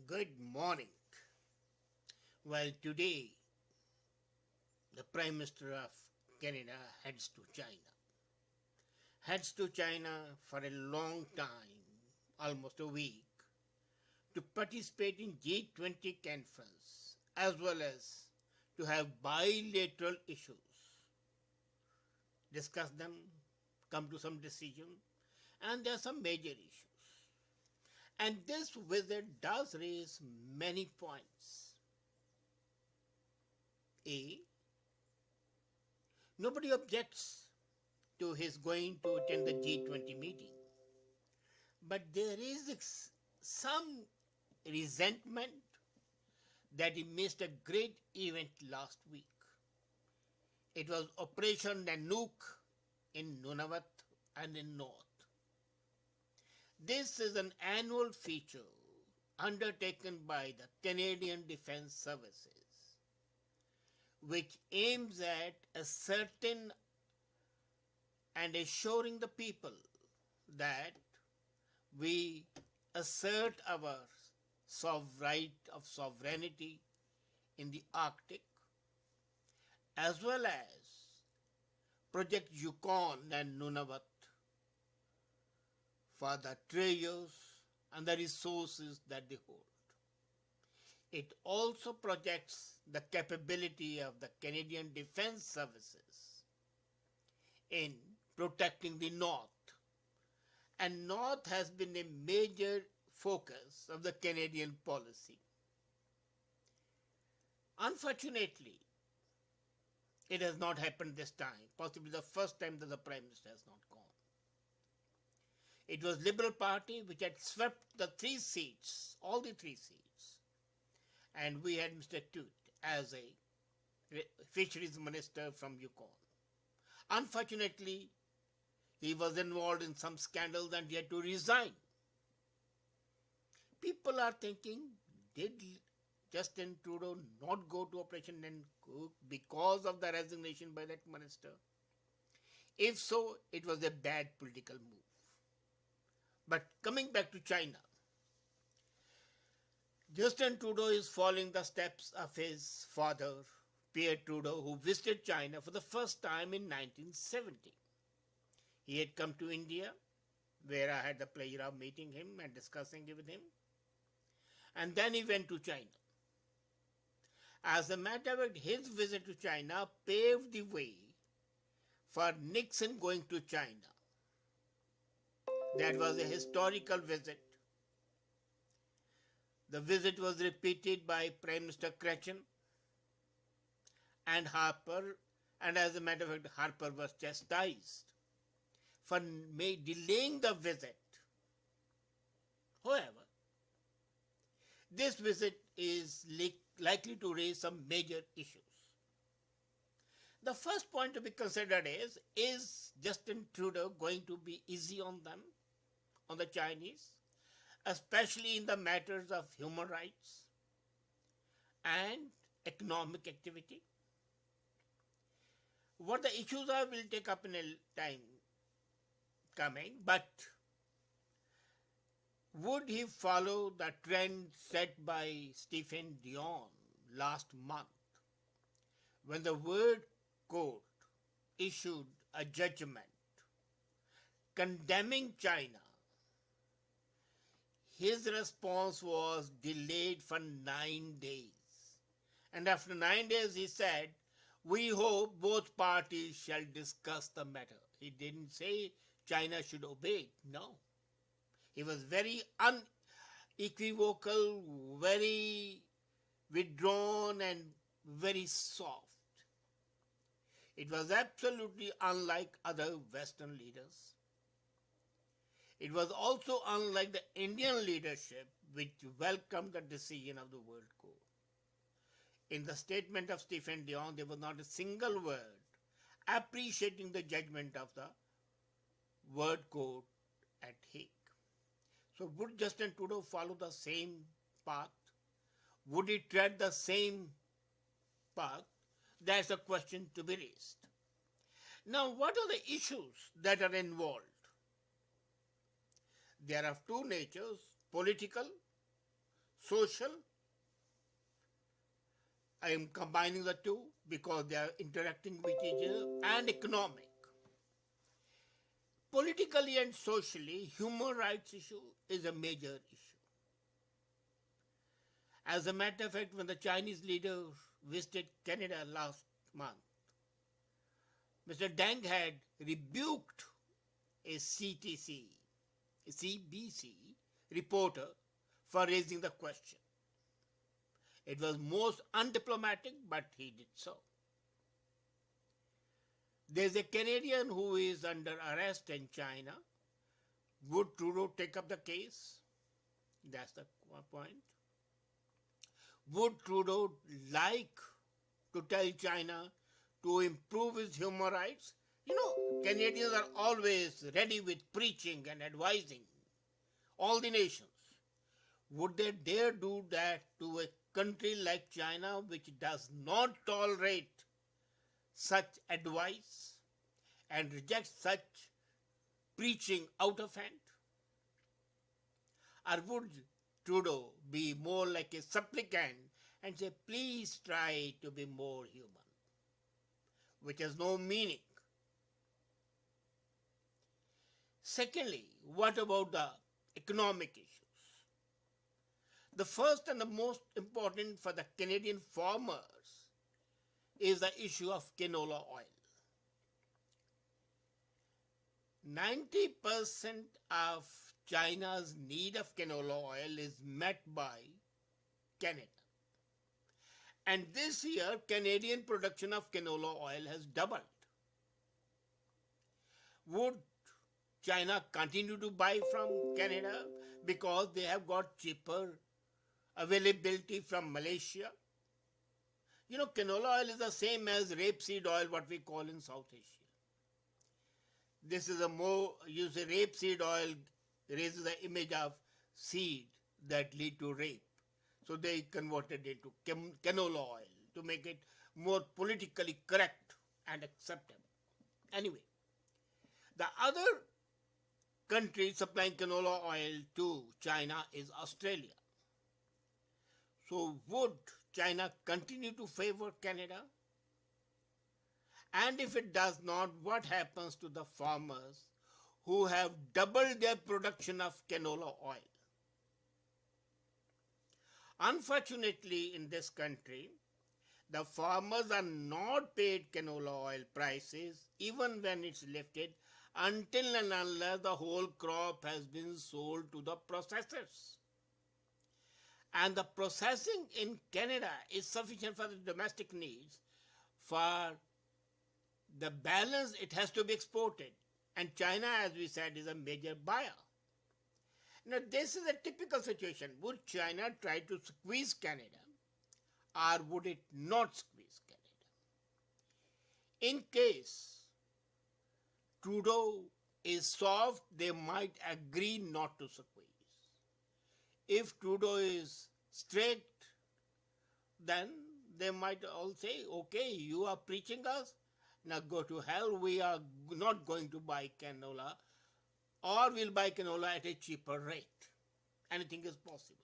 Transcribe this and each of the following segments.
Good morning. Well, today the Prime Minister of Canada heads to China. Heads to China for a long time, almost a week, to participate in G20 conference as well as to have bilateral issues, discuss them, come to some decision, and there are some major issues. And this visit does raise many points. A. Nobody objects to his going to attend the G20 meeting. But there is some resentment that he missed a great event last week. It was Operation Nanook in Nunavut and in North. This is an annual feature undertaken by the Canadian Defence Services, which aims at ascertaining and assuring the people that we assert our right of sovereignty in the Arctic, as well as Project Yukon and Nunavut for the treasures and the resources that they hold. It also projects the capability of the Canadian Defence Services in protecting the North. And North has been a major focus of the Canadian policy. Unfortunately, it has not happened this time, possibly the first time that the Prime Minister has not gone. It was Liberal Party which had swept the 3 seats, all the 3 seats. And we had Mr. Toot as a fisheries minister from Yukon. Unfortunately, he was involved in some scandals and he had to resign. People are thinking, did Justin Trudeau not go to Operation Nanook because of the resignation by that minister? If so, it was a bad political move. But coming back to China, Justin Trudeau is following the steps of his father, Pierre Trudeau, who visited China for the first time in 1970. He had come to India, where I had the pleasure of meeting him and discussing it with him. And then he went to China. As a matter of fact, his visit to China paved the way for Nixon going to China. That was a historical visit. The visit was repeated by Prime Minister Cretchen and Harper, and as a matter of fact, Harper was chastised for delaying the visit. However, this visit is likely to raise some major issues. The first point to be considered is Justin Trudeau going to be easy on them, on the Chinese, especially in the matters of human rights and economic activity? What the issues are will take up in a time coming, but would he follow the trend set by Stephen Dion last month when the World Court issued a judgment condemning China? His response was delayed for 9 days. And after 9 days, he said, we hope both parties shall discuss the matter. He didn't say China should obey. No. He was very unequivocal, very withdrawn, and very soft. It was absolutely unlike other Western leaders. It was also unlike the Indian leadership, which welcomed the decision of the World Court. In the statement of Stephen Dion, there was not a single word appreciating the judgment of the World Court at Hague. So would Justin Trudeau follow the same path? Would he tread the same path? That's a question to be raised. Now, what are the issues that are involved? There are 2 natures, political, social. I am combining the two because they are interacting with each other, and economic. Politically and socially, human rights issue is a major issue. As a matter of fact, when the Chinese leader visited Canada last month, Mr. Deng had rebuked a CBC reporter for raising the question. It was most undiplomatic, but he did so. There's a Canadian who is under arrest in China. Would Trudeau take up the case? That's the point. Would Trudeau like to tell China to improve its human rights? You know, Canadians are always ready with preaching and advising all the nations. Would they dare do that to a country like China, which does not tolerate such advice and rejects such preaching out of hand? Or would Trudeau be more like a supplicant and say, please try to be more human, which has no meaning? Secondly, what about the economic issues? The first and the most important for the Canadian farmers is the issue of canola oil. 90% of China's need of canola oil is met by Canada. And this year, Canadian production of canola oil has doubled. Would China continue to buy from Canada because they have got cheaper availability from Malaysia? You know, canola oil is the same as rapeseed oil, what we call in South Asia. This is a more, you say rapeseed oil raises the image of seed that lead to rape. So they converted it to canola oil to make it more politically correct and acceptable. Anyway, the other country supplying canola oil to China is Australia. So would China continue to favor Canada? And if it does not, what happens to the farmers who have doubled their production of canola oil? Unfortunately, in this country, the farmers are not paid canola oil prices even when it's lifted until and unless the whole crop has been sold to the processors. And the processing in Canada is sufficient for the domestic needs. For the balance, it has to be exported. And China, as we said, is a major buyer. Now, this is a typical situation. Would China try to squeeze Canada, or would it not squeeze Canada? In case Trudeau is soft, they might agree not to squeeze. If Trudeau is strict, then they might all say, okay, you are preaching us, now go to hell, we are not going to buy canola, or we'll buy canola at a cheaper rate. Anything is possible.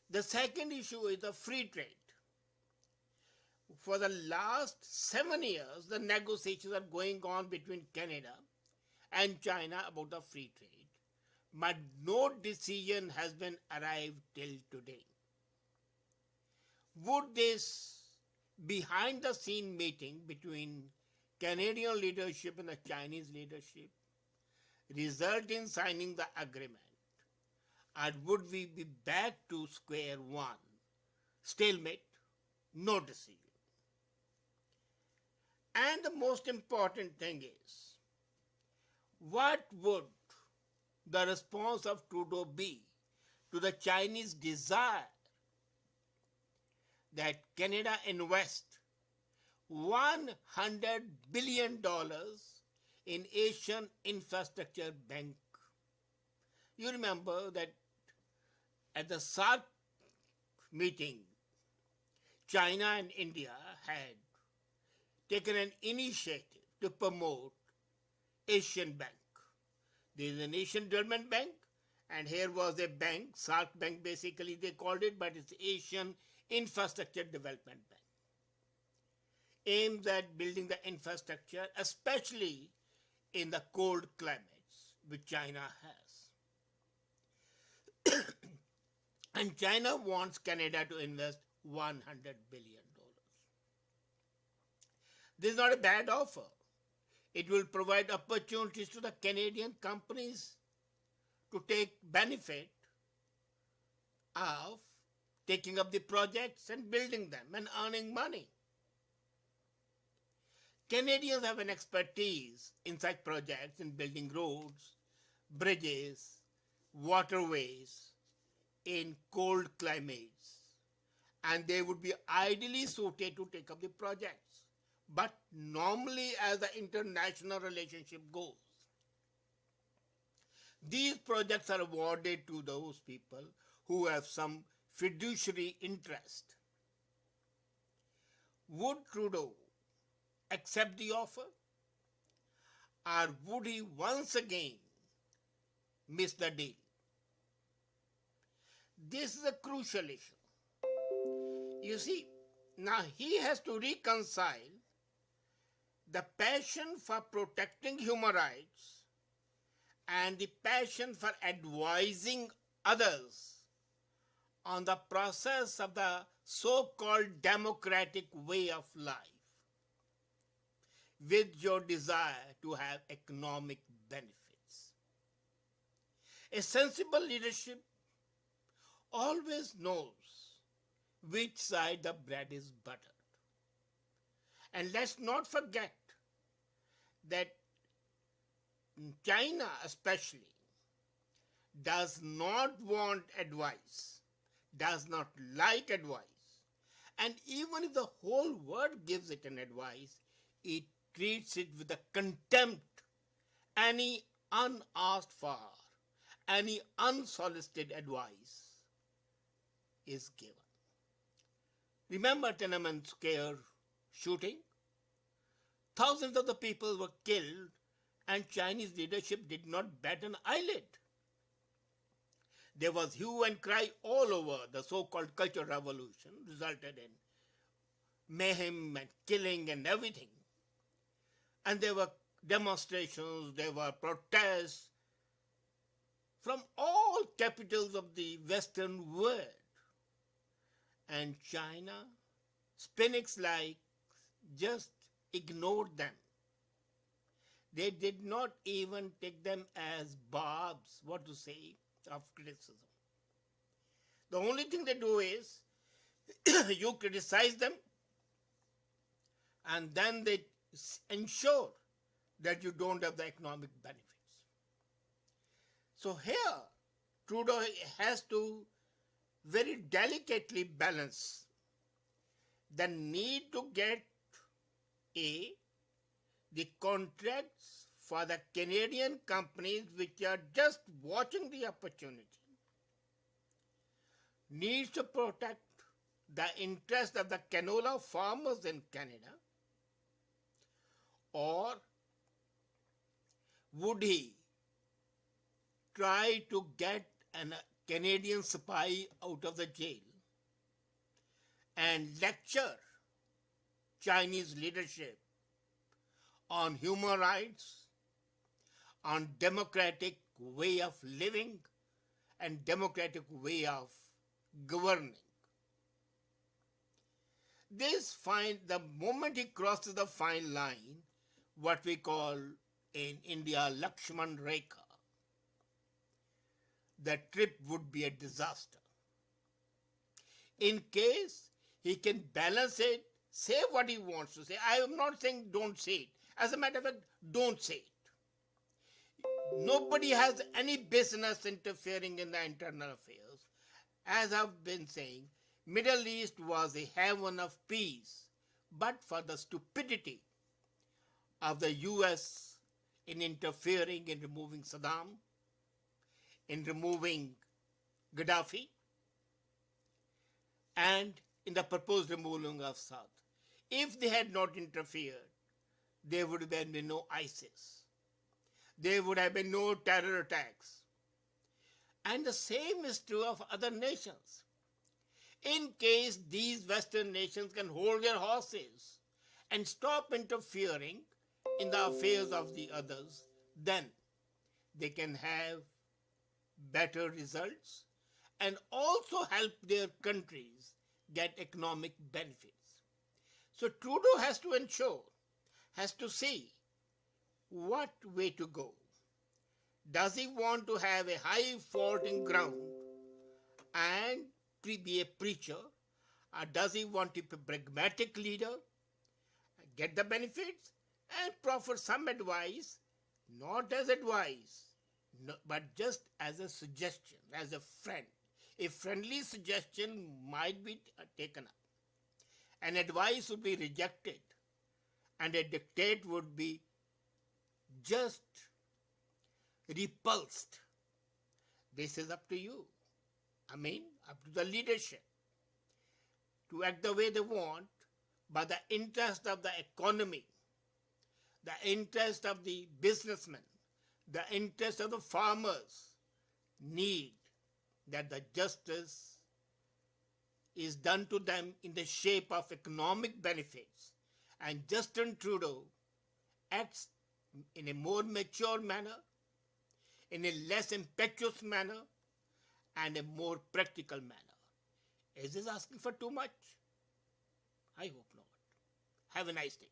The second issue is the free trade. For the last 7 years, the negotiations are going on between Canada and China about the free trade. But no decision has been arrived till today. Would this behind the scene meeting between Canadian leadership and the Chinese leadership result in signing the agreement? Or would we be back to square one? Stalemate, no decision. And the most important thing is, what would the response of Trudeau be to the Chinese desire that Canada invest $100 billion in Asian Infrastructure Bank? You remember that at the SAARC meeting, China and India had taken an initiative to promote Asian Bank. There is an Asian Development Bank And here was a bank, SARC Bank basically they called it, but it's Asian Infrastructure Development Bank. Aims at building the infrastructure, especially in the cold climates which China has. And China wants Canada to invest $100 billion. This is not a bad offer. It will provide opportunities to the Canadian companies to take benefit of taking up the projects and building them and earning money. Canadians have an expertise in such projects in building roads, bridges, waterways in cold climates, and they would be ideally suited to take up the projects. But normally, as the international relationship goes, these projects are awarded to those people who have some fiduciary interest. Would Trudeau accept the offer, or would he once again miss the deal? This is a crucial issue. You see, now he has to reconcile the passion for protecting human rights and the passion for advising others on the process of the so-called democratic way of life with your desire to have economic benefits. A sensible leadership always knows which side the bread is buttered. And let's not forget that China especially does not want advice, does not like advice. And even if the whole world gives it an advice, it treats it with the contempt any unasked for, any unsolicited advice is given. Remember Tiananmen Square shooting? Thousands of the people were killed and Chinese leadership did not bat an eyelid. There was hue and cry all over. The so-called Cultural Revolution resulted in mayhem and killing and everything. And there were demonstrations, there were protests from all capitals of the Western world. And China, Spinix-like, just ignored them. They did not even take them as barbs, what to say, of criticism. The only thing they do is, you criticize them, and then they ensure that you don't have the economic benefits. So here, Trudeau has to very delicately balance the need to get the contracts for the Canadian companies which are just watching the opportunity, needs to protect the interest of the canola farmers in Canada, or would he try to get a Canadian spy out of the jail and lecture Chinese leadership on human rights, on democratic way of living and democratic way of governing? The moment he crosses the fine line, what we call in India Lakshman Rekha, the trip would be a disaster. In case he can balance it, say what he wants to say. I am not saying don't say it. As a matter of fact, don't say it. Nobody has any business interfering in the internal affairs. As I've been saying, Middle East was a haven of peace, but for the stupidity of the US in interfering in removing Saddam, in removing Gaddafi, and in the proposed removal of South. If they had not interfered, there would have been no ISIS. There would have been no terror attacks. And the same is true of other nations. In case these Western nations can hold their horses and stop interfering in the affairs of the others, then they can have better results and also help their countries get economic benefits. So Trudeau has to ensure, has to see what way to go. Does he want to have a high faulting ground and be a preacher, or does he want to be a pragmatic leader, get the benefits, and proffer some advice, not as advice, but just as a suggestion, as a friend. A friendly suggestion might be taken up. An advice would be rejected, and a dictate would be just repulsed. This is up to you. Up to the leadership to act the way they want, but the interest of the economy, the interest of the businessmen, the interest of the farmers need that the justice is done to them in the shape of economic benefits. And Justin Trudeau acts in a more mature manner, in a less impetuous manner, and a more practical manner. Is this asking for too much? I hope not. Have a nice day.